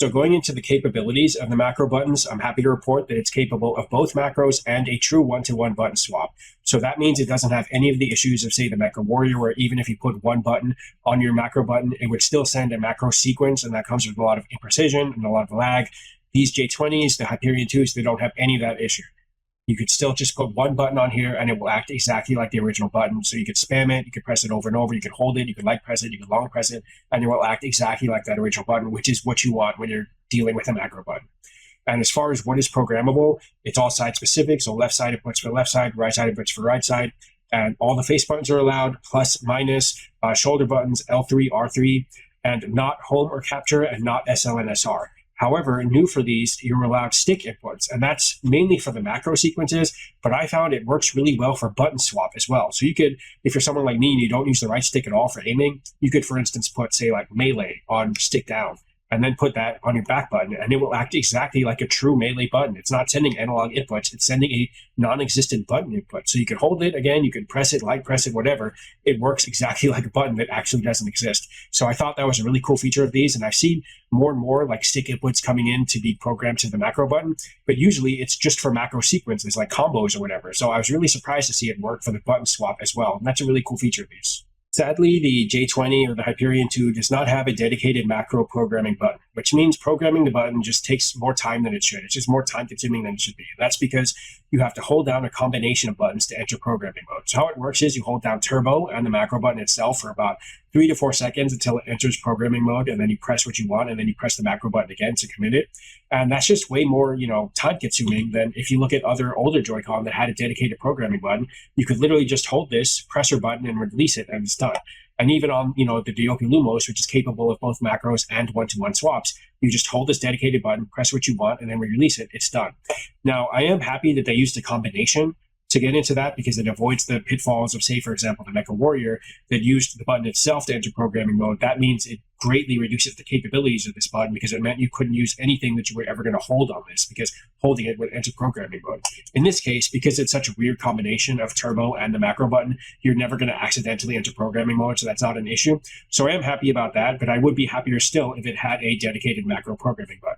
So going into the capabilities of the macro buttons, I'm happy to report that it's capable of both macros and a true one-to-one button swap. So that means it doesn't have any of the issues of, say, the Mecha Warrior, where even if you put one button on your macro button, it would still send a macro sequence, and that comes with a lot of imprecision and a lot of lag. These J20s, the Hyperion 2s, they don't have any of that issue. You could still just put one button on here and it will act exactly like the original button. So you could spam it, you could press it over and over, you could hold it, you could light press it, you could long press it, and it will act exactly like that original button, which is what you want when you're dealing with a macro button. And as far as what is programmable, it's all side specific. So left side inputs for left side, right side inputs for right side. And all the face buttons are allowed, plus, minus, shoulder buttons, L3, R3, and not home or capture and not SL and SR. However, new for these, you're allowed stick inputs, and that's mainly for the macro sequences, but I found it works really well for button swap as well. So you could, if you're someone like me and you don't use the right stick at all for aiming, you could, for instance, put, say, like melee on stick down, and then put that on your back button, and it will act exactly like a true melee button. It's not sending analog inputs, it's sending a non-existent button input. So you can hold it, again, you can press it, light press it, whatever. It works exactly like a button that actually doesn't exist. So I thought that was a really cool feature of these, and I've seen more and more like stick inputs coming in to be programmed to the macro button, but usually it's just for macro sequences like combos or whatever. So I was really surprised to see it work for the button swap as well, and that's a really cool feature of these. Sadly, the J20 or the Hyperion 2 does not have a dedicated macro programming button, which means programming the button just takes more time than it should. It's just more time consuming than it should be. And that's because you have to hold down a combination of buttons to enter programming mode. So how it works is you hold down turbo and the macro button itself for about 3 to 4 seconds until it enters programming mode, and then you press what you want, and then you press the macro button again to commit it. And that's just way more, time consuming than if you look at other older Joy-Con that had a dedicated programming button. You could literally just hold this, press your button, and release it, and it's done. And even on, the Ryoku Lumos, which is capable of both macros and one-to-one swaps, you just hold this dedicated button, press what you want, and then release it. It's done. Now, I am happy that they used a combination to get into that, because it avoids the pitfalls of, say, for example, the Mecha Warrior that used the button itself to enter programming mode. That means it greatly reduces the capabilities of this button, because it meant you couldn't use anything that you were ever going to hold on this, because holding it would enter programming mode. In this case, because it's such a weird combination of turbo and the macro button, you're never going to accidentally enter programming mode, so that's not an issue. So I am happy about that, but I would be happier still if it had a dedicated macro programming button.